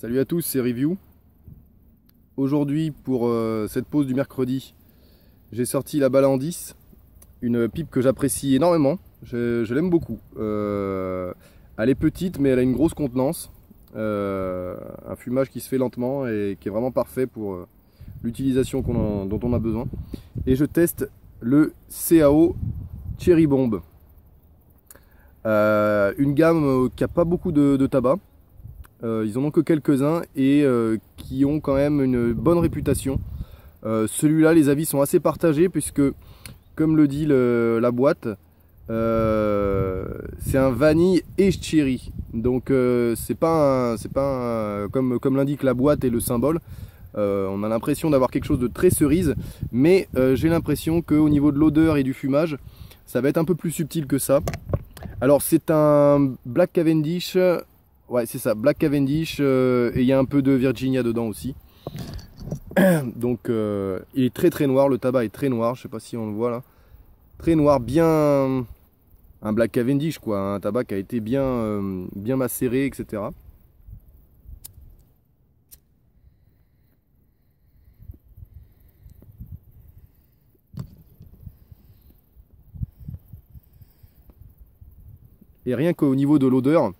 Salut à tous, c'est Review. Aujourd'hui, pour cette pause du mercredi, j'ai sorti la Balle en 10, une pipe que j'apprécie énormément. Je l'aime beaucoup. Elle est petite, mais elle a une grosse contenance. Un fumage qui se fait lentement et qui est vraiment parfait pour l'utilisation dont on a besoin. Et je teste le CAO Cherry Bomb. Une gamme qui n'a pas beaucoup de tabac. Ils en ont que quelques-uns et qui ont quand même une bonne réputation. Celui-là, les avis sont assez partagés puisque, comme le dit la boîte, c'est un vanille et cherry. Donc c'est pas comme l'indique la boîte et le symbole. On a l'impression d'avoir quelque chose de très cerise, mais j'ai l'impression qu'au niveau de l'odeur et du fumage, ça va être un peu plus subtil que ça. Alors c'est un Black Cavendish. Ouais, c'est ça, Black Cavendish, et il y a un peu de Virginia dedans aussi. Donc il est très très noir, le tabac est très noir, je sais pas si on le voit là. Très noir, bien un Black Cavendish quoi, un tabac qui a été bien macéré, etc. Et rien qu'au niveau de l'odeur,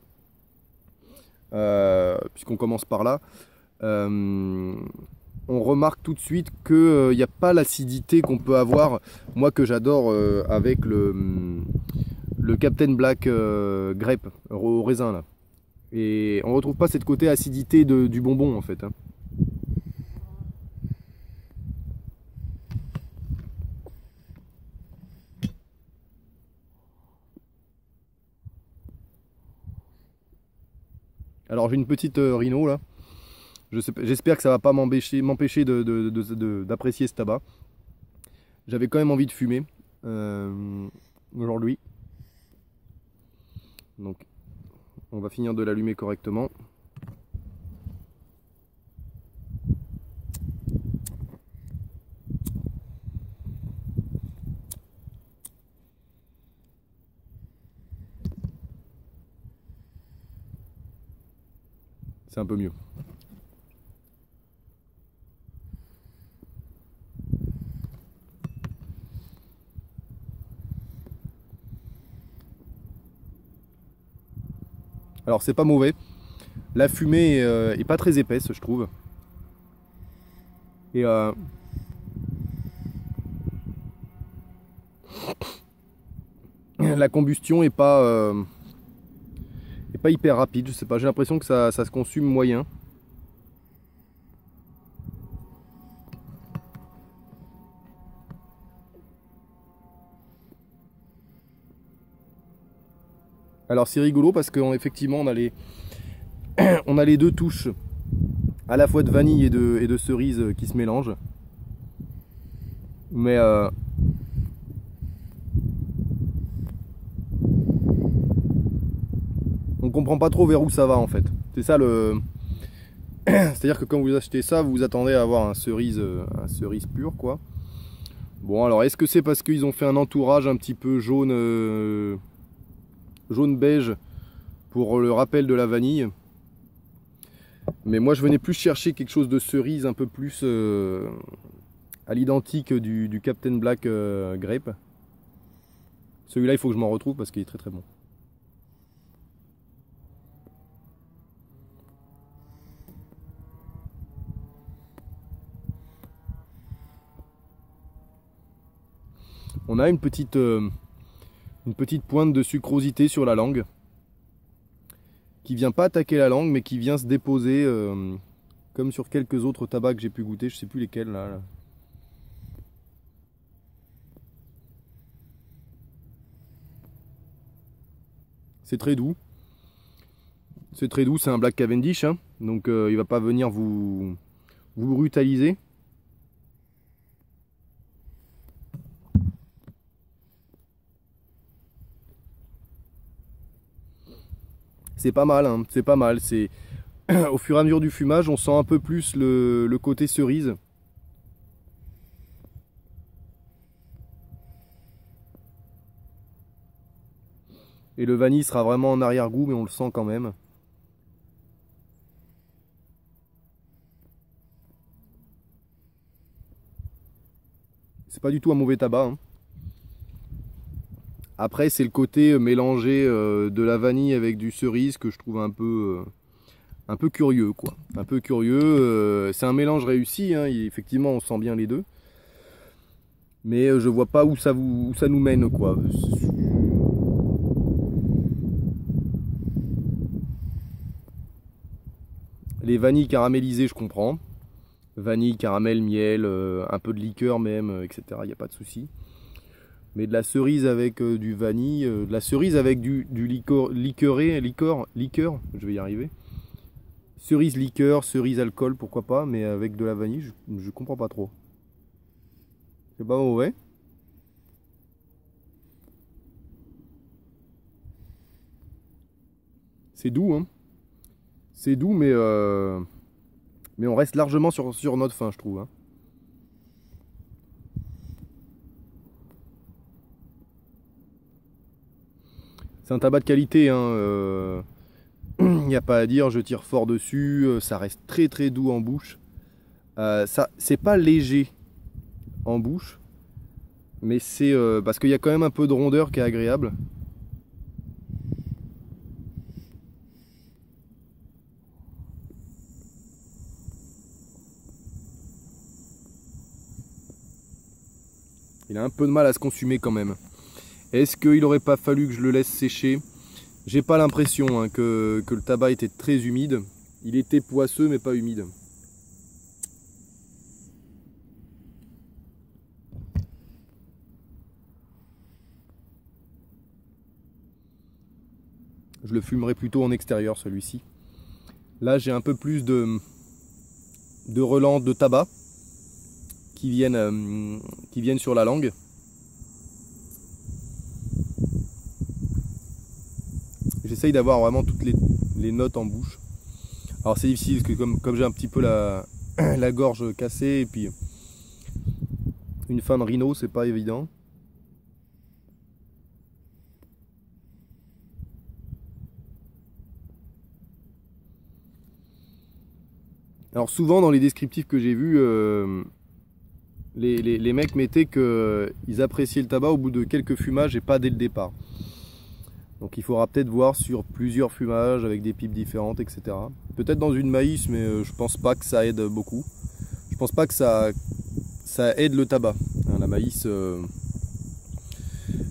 puisqu'on commence par là, on remarque tout de suite qu'il n'y a pas l'acidité qu'on peut avoir, moi que j'adore avec le Captain Black Grape au raisin là. Et on retrouve pas cette côté acidité du bonbon en fait. Alors j'ai une petite Rhino là. J'espère que ça va pas m'empêcher d'apprécier ce tabac. J'avais quand même envie de fumer aujourd'hui. Donc on va finir de l'allumer correctement. C'est un peu mieux. Alors c'est pas mauvais. La fumée est pas très épaisse je trouve. Et la combustion est pas hyper rapide, je sais pas, j'ai l'impression que ça se consume moyen. Alors c'est rigolo parce qu'effectivement on a les deux touches à la fois de vanille et de cerise qui se mélangent. Mais on comprend pas trop vers où ça va en fait. C'est ça le... C'est-à-dire que quand vous achetez ça, vous vous attendez à avoir un cerise pur quoi. Bon alors est-ce que c'est parce qu'ils ont fait un entourage un petit peu jaune beige pour le rappel de la vanille? Mais moi je venais plus chercher quelque chose de cerise un peu plus à l'identique du Captain Black Grape. Celui-là il faut que je m'en retrouve parce qu'il est très très bon. On a une petite pointe de sucrosité sur la langue qui vient pas attaquer la langue mais qui vient se déposer comme sur quelques autres tabacs que j'ai pu goûter, je sais plus lesquels là. C'est très doux. C'est très doux, c'est un Black Cavendish, hein, donc il va pas venir vous brutaliser. C'est pas mal, hein, c'est pas mal. Au fur et à mesure du fumage, on sent un peu plus le côté cerise. Et le vanille sera vraiment en arrière-goût, mais on le sent quand même. C'est pas du tout un mauvais tabac, hein. Après, c'est le côté mélangé de la vanille avec du cerise que je trouve un peu curieux, quoi. Un peu curieux. C'est un mélange réussi, hein. Effectivement, on sent bien les deux. Mais je vois pas où ça nous mène, quoi. Les vanilles caramélisées, je comprends. Vanille, caramel, miel, un peu de liqueur même, etc. Il n'y a pas de souci. Mais de la cerise avec du vanille, de la cerise avec du liqueur, je vais y arriver. Cerise liqueur, cerise alcool, pourquoi pas, mais avec de la vanille, je comprends pas trop. C'est pas mauvais. C'est doux, hein. C'est doux, mais on reste largement sur notre faim, je trouve, hein. C'est un tabac de qualité, hein. Il n'y a pas à dire, je tire fort dessus, ça reste très très doux en bouche. C'est pas léger en bouche, mais c'est parce qu'il y a quand même un peu de rondeur qui est agréable. Il a un peu de mal à se consumer quand même. Est-ce qu'il n'aurait pas fallu que je le laisse sécher? J'ai pas l'impression, hein, que le tabac était très humide. Il était poisseux mais pas humide. Je le fumerai plutôt en extérieur, celui-ci. Là, j'ai un peu plus de relents de tabac qui viennent sur la langue. J'essaye d'avoir vraiment toutes les notes en bouche. Alors c'est difficile parce que comme j'ai un petit peu la gorge cassée et puis une fin de rhino, c'est pas évident. Alors souvent dans les descriptifs que j'ai vus, les mecs mettaient qu'ils appréciaient le tabac au bout de quelques fumages et pas dès le départ. Donc il faudra peut-être voir sur plusieurs fumages avec des pipes différentes, etc. Peut-être dans une maïs, mais je pense pas que ça aide beaucoup. Je pense pas que ça aide le tabac, hein, la maïs.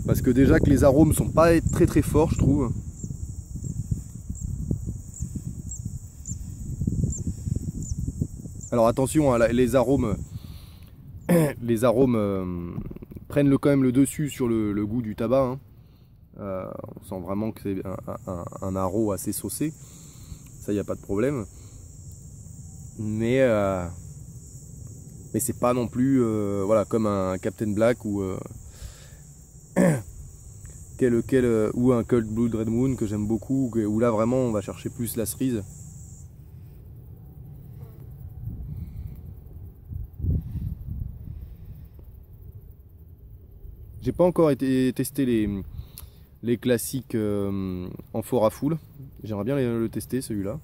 Parce que déjà que les arômes sont pas très très forts, je trouve. Alors attention, hein, les arômes prennent quand même le dessus sur le goût du tabac, hein. On sent vraiment que c'est un arôme assez saucé, ça, il n'y a pas de problème. Mais c'est pas non plus voilà, comme un Captain Black ou ou un Cold Blood Red Moon que j'aime beaucoup, où là vraiment on va chercher plus la cerise. J'ai pas encore testé les classiques en fort à full. J'aimerais bien le tester, celui-là.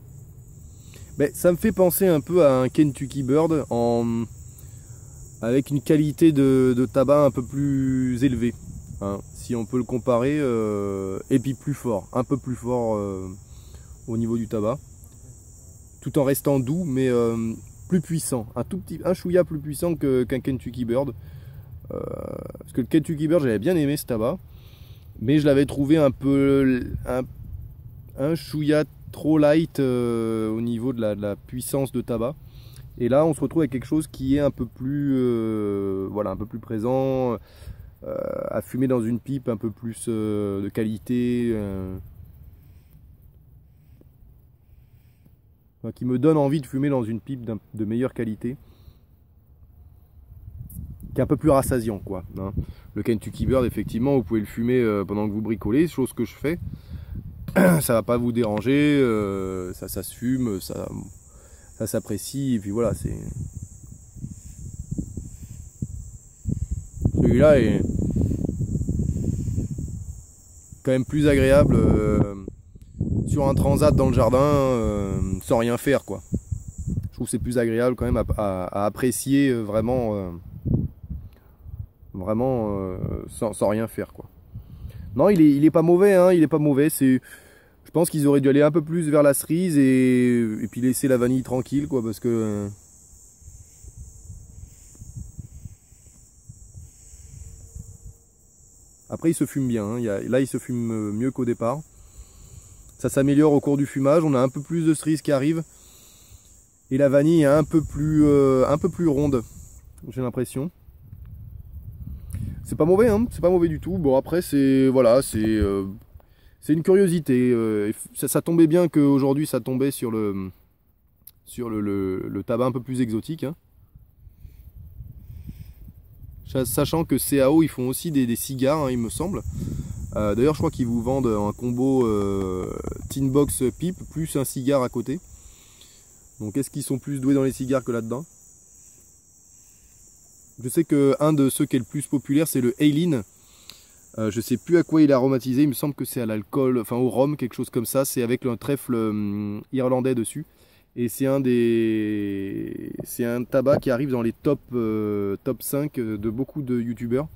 Mais ça me fait penser un peu à un Kentucky Bird avec une qualité de tabac un peu plus élevée, hein, si on peut le comparer, et puis plus fort, un peu plus fort au niveau du tabac, tout en restant doux, mais plus puissant, un chouïa plus puissant qu'un Kentucky Bird. Parce que le Kentucky Bird, j'avais bien aimé ce tabac, mais je l'avais trouvé un peu un chouïa trop light au niveau de la puissance de tabac. Et là on se retrouve avec quelque chose qui est un peu plus voilà, un peu plus présent, à fumer dans une pipe un peu plus de qualité, qui me donne envie de fumer dans une pipe de meilleure qualité, qui est un peu plus rassasiant, quoi, hein. Le Kentucky Bird, effectivement, vous pouvez le fumer pendant que vous bricolez, chose que je fais. Ça va pas vous déranger, ça se fume, ça s'apprécie, et puis voilà, c'est... Celui-là est quand même plus agréable sur un transat dans le jardin, sans rien faire, quoi. Je trouve que c'est plus agréable quand même à apprécier vraiment vraiment sans rien faire quoi. Non, il est pas mauvais, hein, il est pas mauvais. Je pense qu'ils auraient dû aller un peu plus vers la cerise et puis laisser la vanille tranquille quoi, parce que après il se fume bien, hein. Là il se fume mieux qu'au départ. Ça s'améliore au cours du fumage, on a un peu plus de cerise qui arrive. Et la vanille est un peu plus ronde, j'ai l'impression. C'est pas mauvais, hein, c'est pas mauvais du tout. Bon après c'est voilà, c'est une curiosité. Ça tombait bien qu'aujourd'hui ça tombait sur le tabac un peu plus exotique. Hein. Sachant que CAO ils font aussi des cigares, hein, il me semble. D'ailleurs je crois qu'ils vous vendent un combo tin box pipe plus un cigare à côté. Donc est-ce qu'ils sont plus doués dans les cigares que là-dedans? Je sais qu'un de ceux qui est le plus populaire c'est le Eileen. Je sais plus à quoi il est aromatisé, il me semble que c'est à l'alcool, enfin au rhum, quelque chose comme ça. C'est avec un trèfle irlandais dessus. Et c'est un tabac qui arrive dans les top 5 de beaucoup de youtubeurs.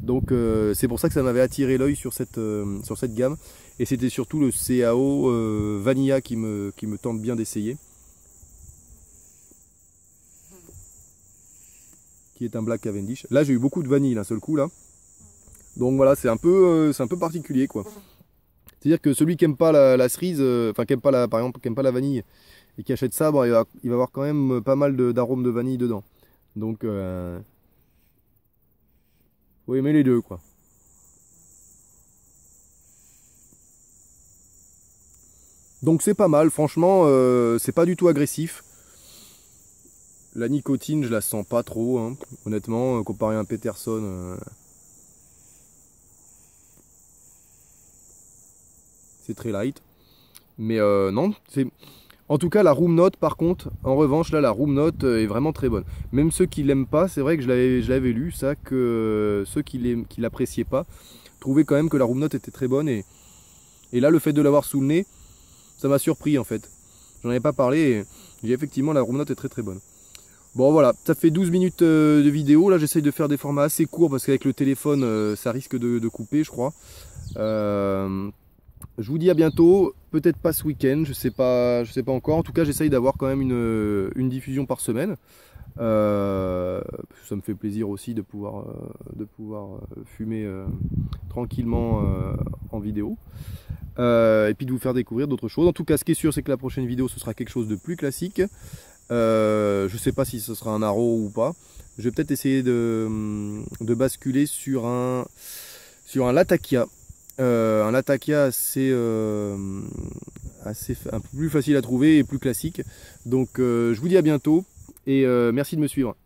Donc c'est pour ça que ça m'avait attiré l'œil sur cette gamme. Et c'était surtout le CAO Vanilla qui me tente bien d'essayer. Qui est un Black Cavendish. Là j'ai eu beaucoup de vanille d'un seul coup là. Donc voilà, c'est un peu particulier quoi. C'est-à-dire que celui qui aime pas la cerise, enfin qui aime pas par exemple qui aime pas la vanille et qui achète ça, bon, il va avoir quand même pas mal d'arômes de vanille dedans. Donc faut aimer les deux quoi. Donc c'est pas mal, franchement, c'est pas du tout agressif. La nicotine, je la sens pas trop, hein, honnêtement, comparé à un Peterson. C'est très light. Mais non, c'est... En tout cas, la room note, par contre, en revanche, là, la room note est vraiment très bonne. Même ceux qui l'aiment pas, c'est vrai que je l'avais lu, ça, que ceux qui l'appréciaient pas, trouvaient quand même que la room note était très bonne. Et là, le fait de l'avoir sous le nez, ça m'a surpris, en fait. J'en avais pas parlé, et effectivement, la room note est très très bonne. Bon, voilà, ça fait 12 minutes de vidéo. Là, j'essaye de faire des formats assez courts, parce qu'avec le téléphone, ça risque de couper, je crois. Je vous dis à bientôt, peut-être pas ce week-end, je sais pas encore. En tout cas, j'essaye d'avoir quand même une diffusion par semaine. Ça me fait plaisir aussi de pouvoir fumer tranquillement en vidéo. Et puis de vous faire découvrir d'autres choses. En tout cas, ce qui est sûr, c'est que la prochaine vidéo, ce sera quelque chose de plus classique. Je sais pas si ce sera un Aro ou pas. Je vais peut-être essayer de basculer sur un Latakia. Un Latakia assez un peu plus facile à trouver et plus classique. Donc je vous dis à bientôt et merci de me suivre.